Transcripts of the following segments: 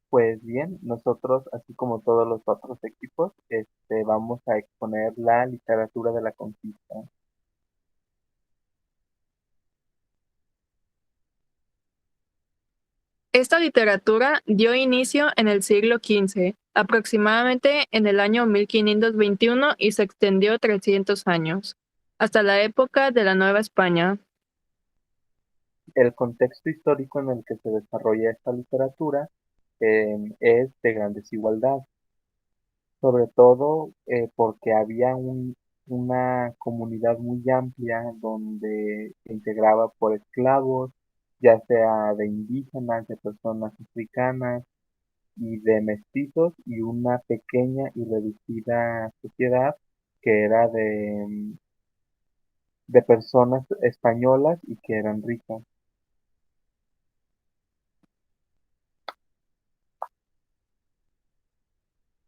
Pues bien, nosotros, así como todos los otros equipos, vamos a exponer la literatura de la conquista. Esta literatura dio inicio en el siglo XV, aproximadamente en el año 1521 y se extendió 300 años, hasta la época de la Nueva España. El contexto histórico en el que se desarrolla esta literatura es de gran desigualdad, sobre todo porque había una comunidad muy amplia donde se integraba por esclavos, ya sea de indígenas, de personas africanas, y de mestizos y una pequeña y reducida sociedad que era de personas españolas y que eran ricas.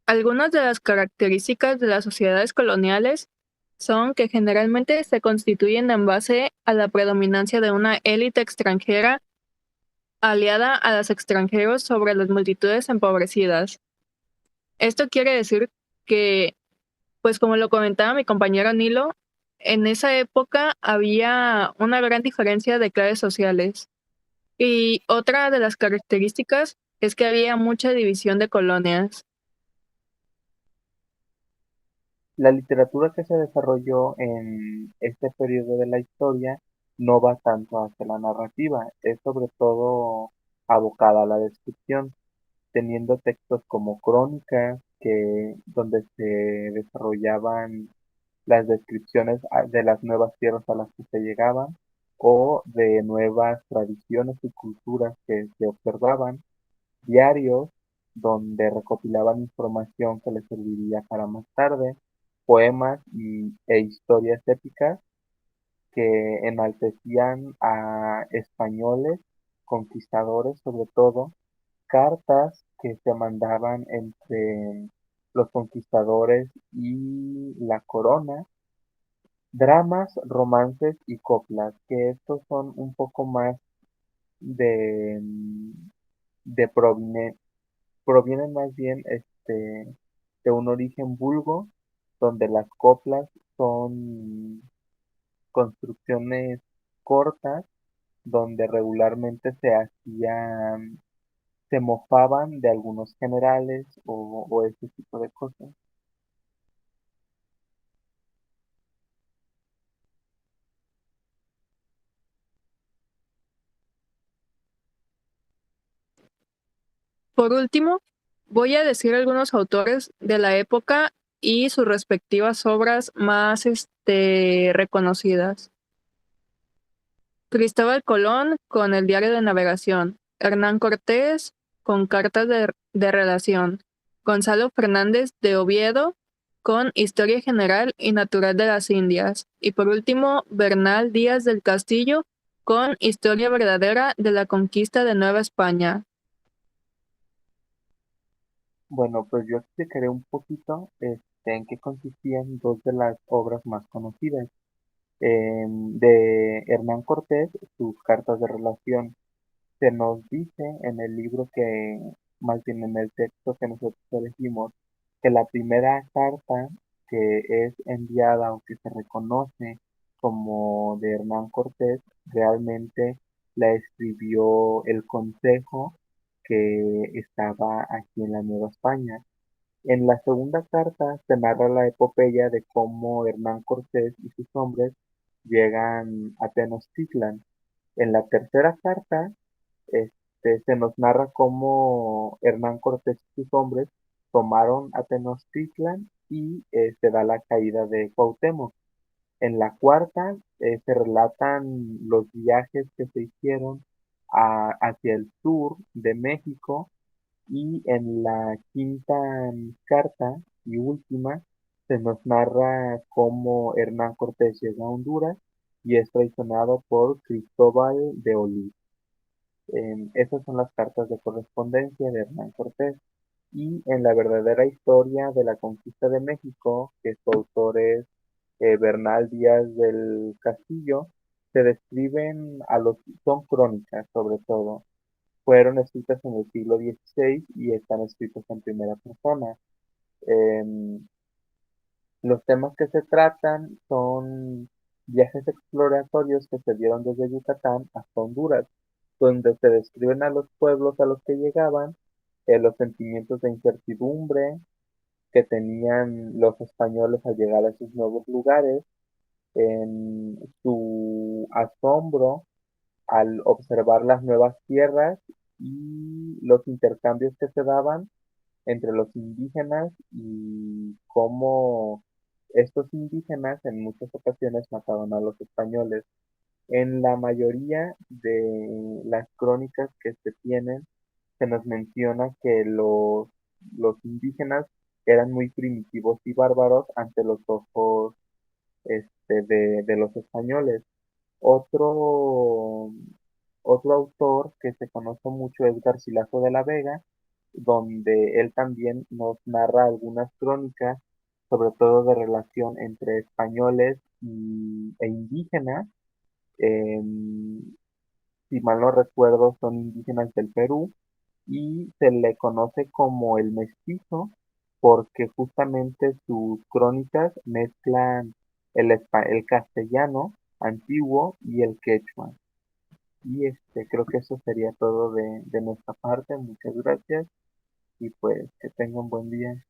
Algunas de las características de las sociedades coloniales son que generalmente se constituyen en base a la predominancia de una élite extranjera aliada a los extranjeros sobre las multitudes empobrecidas. Esto quiere decir que, pues como lo comentaba mi compañero Nilo, en esa época había una gran diferencia de clases sociales. Y otra de las características es que había mucha división de colonias. La literatura que se desarrolló en este periodo de la historia no va tanto hacia la narrativa, es sobre todo abocada a la descripción, teniendo textos como crónicas, donde se desarrollaban las descripciones de las nuevas tierras a las que se llegaban o de nuevas tradiciones y culturas que se observaban, diarios donde recopilaban información que les serviría para más tarde, poemas e historias épicas que enaltecían a españoles, conquistadores sobre todo, cartas que se mandaban entre los conquistadores y la corona, dramas, romances y coplas, que estos son un poco más de, de provienen más bien de un origen vulgo, donde las coplas son construcciones cortas, donde regularmente se mofaban de algunos generales o ese tipo de cosas. Por último, voy a decir algunos autores de la época y sus respectivas obras más reconocidas. Cristóbal Colón con el Diario de Navegación, Hernán Cortés con Cartas de Relación, Gonzalo Fernández de Oviedo con Historia General y Natural de las Indias, y por último Bernal Díaz del Castillo con Historia Verdadera de la Conquista de Nueva España. Bueno, pues yo explicaré un poquito en qué consistían dos de las obras más conocidas. De Hernán Cortés, sus cartas de relación. Se nos dice en el libro más bien en el texto que nosotros elegimos, que la primera carta que es enviada o que se reconoce como de Hernán Cortés, realmente la escribió el consejo que estaba aquí en la Nueva España. En la segunda carta se narra la epopeya de cómo Hernán Cortés y sus hombres llegan a Tenochtitlan. En la tercera carta se nos narra cómo Hernán Cortés y sus hombres tomaron a Tenochtitlan y se da la caída de Cuauhtémoc. En la cuarta se relatan los viajes que se hicieron hacia el sur de México y en la quinta carta y última se nos narra cómo Hernán Cortés llega a Honduras y es traicionado por Cristóbal de Olid. Esas son las cartas de correspondencia de Hernán Cortés. Y en la verdadera historia de la conquista de México, que su autor es Bernal Díaz del Castillo, se describen son crónicas sobre todo, fueron escritas en el siglo XVI y están escritas en primera persona. Em, los temas que se tratan son viajes exploratorios que se dieron desde Yucatán hasta Honduras, donde se describen a los pueblos a los que llegaban, los sentimientos de incertidumbre que tenían los españoles al llegar a esos nuevos lugares, en su asombro al observar las nuevas tierras y los intercambios que se daban entre los indígenas y cómo estos indígenas en muchas ocasiones mataban a los españoles. En la mayoría de las crónicas que se tienen, se nos menciona que los indígenas eran muy primitivos y bárbaros ante los ojos de los españoles. Otro, otro autor que se conoce mucho es Garcilaso de la Vega, donde él también nos narra algunas crónicas, sobre todo de relación entre españoles e indígenas. Em, si mal no recuerdo, son indígenas del Perú y se le conoce como el mestizo porque justamente sus crónicas mezclan el castellano antiguo y el quechua. Y creo que eso sería todo de nuestra parte. Muchas gracias y pues que tengan buen día.